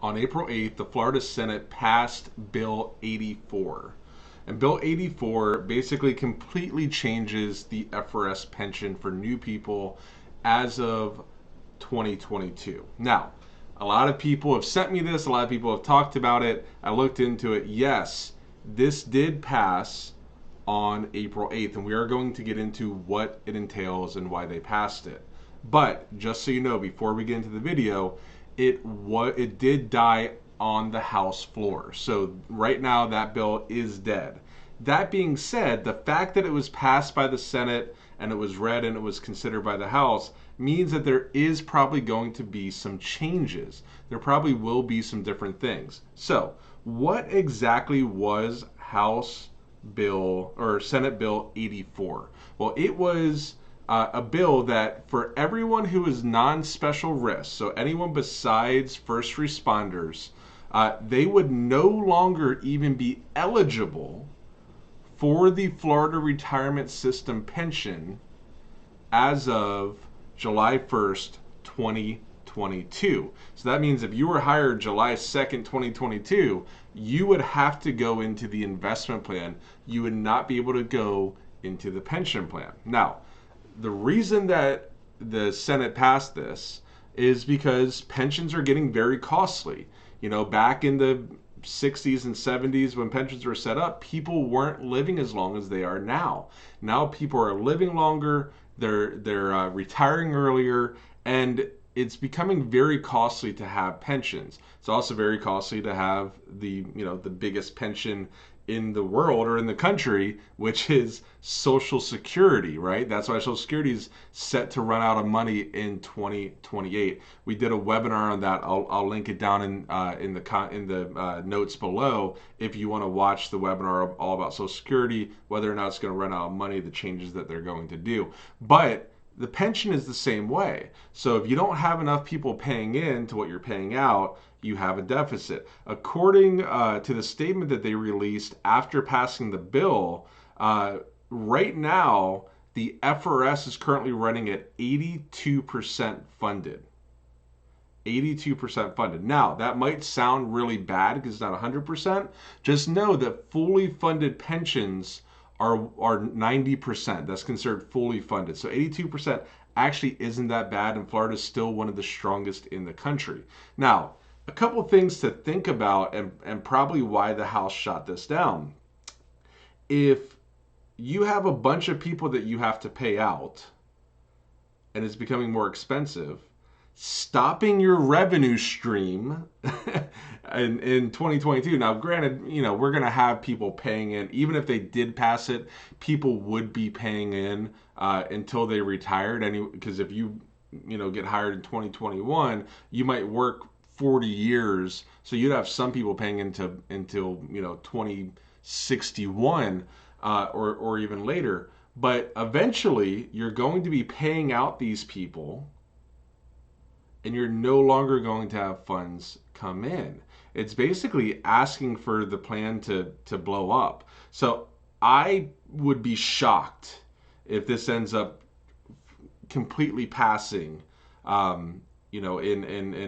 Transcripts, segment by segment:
On April 8th, the Florida Senate passed Bill 84. And Bill 84 basically completely changes the FRS pension for new people as of 2022. Now, a lot of people have sent me this, a lot of people have talked about it. I looked into it. Yes, this did pass on April 8th, and we are going to get into what it entails and why they passed it. But just so you know, before we get into the video, it did die on the House floor. So right now that bill is dead. That being said, the fact that it was passed by the Senate and it was read and it was considered by the House means that there is probably going to be some changes. There probably will be some different things. So what exactly was House Bill or Senate Bill 84? Well, it was a bill that for everyone who is non-special risk, so anyone besides first responders, they would no longer even be eligible for the Florida Retirement System pension as of July 1st, 2022. So that means if you were hired July 2nd, 2022, you would have to go into the investment plan. You would not be able to go into the pension plan. Now, the reason that the Senate passed this is because pensions are getting very costly. You know, back in the 60s and 70s when pensions were set up, people weren't living as long as they are now. Now people are living longer, they're retiring earlier, and it's becoming very costly to have pensions. It's also very costly to have the biggest pension in the world or in the country, which is Social Security, right? That's why Social Security is set to run out of money in 2028. We did a webinar on that. I'll link it down in the notes below if you want to watch the webinar all about Social Security, whether or not it's going to run out of money, the changes that they're going to do. But the pension is the same way. So if you don't have enough people paying in to what you're paying out, you have a deficit. According to the statement that they released after passing the bill, right now the FRS is currently running at 82% funded. 82% funded. Now, that might sound really bad because it's not 100%. Just know that fully funded pensions are 90%. That's considered fully funded. So 82% actually isn't that bad, and Florida is still one of the strongest in the country. Now, a couple things to think about and probably why the House shot this down. If you have a bunch of people that you have to pay out and it's becoming more expensive, stopping your revenue stream in 2022. Now, granted, we're going to have people paying in. Even if they did pass it, people would be paying in until they retired. Because if you get hired in 2021, you might work 40 years. So you'd have some people paying until 2061 or even later. But eventually, you're going to be paying out these people, and you're no longer going to have funds come in. It's basically asking for the plan to blow up. So I would be shocked if this ends up completely passing, in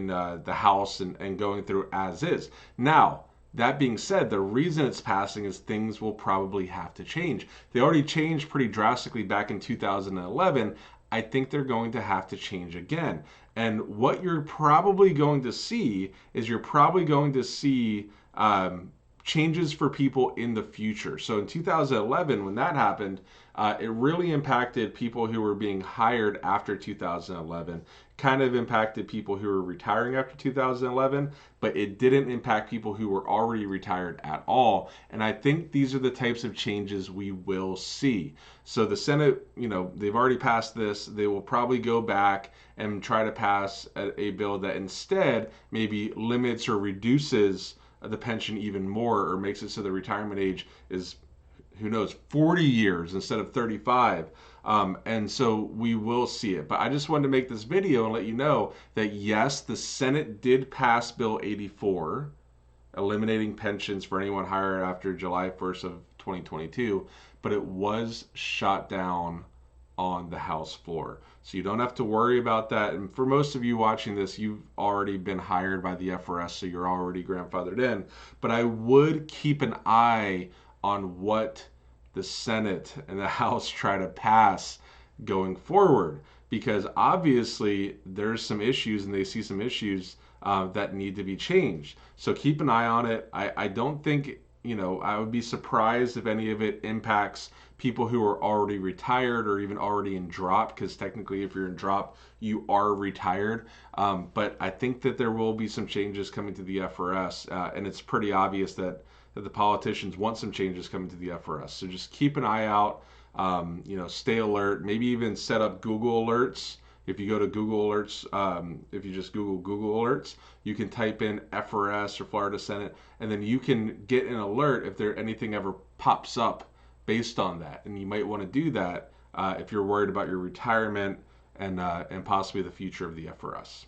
the House and going through as is. Now, that being said, the reason it's passing is things will probably have to change. They already changed pretty drastically back in 2011. I think they're going to have to change again. And what you're probably going to see is changes for people in the future. So in 2011, when that happened, it really impacted people who were being hired after 2011, kind of impacted people who were retiring after 2011, but it didn't impact people who were already retired at all. And I think these are the types of changes we will see. So the Senate, they've already passed this. They will probably go back and try to pass a bill that instead maybe limits or reduces the pension even more, or makes it so the retirement age is, who knows, 40 years instead of 35. And so we will see it. But I just wanted to make this video and let you know that yes, the Senate did pass Bill 84, eliminating pensions for anyone hired after July 1st of 2022, but it was shot down on the House floor. So you don't have to worry about that. And for most of you watching this, you've already been hired by the FRS, so you're already grandfathered in. But I would keep an eye on what the Senate and the House try to pass going forward, because obviously there's some issues and they see some issues that need to be changed. So keep an eye on it. I don't think, I would be surprised if any of it impacts people who are already retired or even already in drop, because technically if you're in drop, you are retired. But I think that there will be some changes coming to the FRS, and it's pretty obvious that the politicians want some changes coming to the FRS. So just keep an eye out. Stay alert. Maybe even set up Google alerts. If you go to Google Alerts, if you just Google Alerts, you can type in FRS or Florida Senate, and then you can get an alert if there anything ever pops up based on that. And you might want to do that if you're worried about your retirement and possibly the future of the FRS.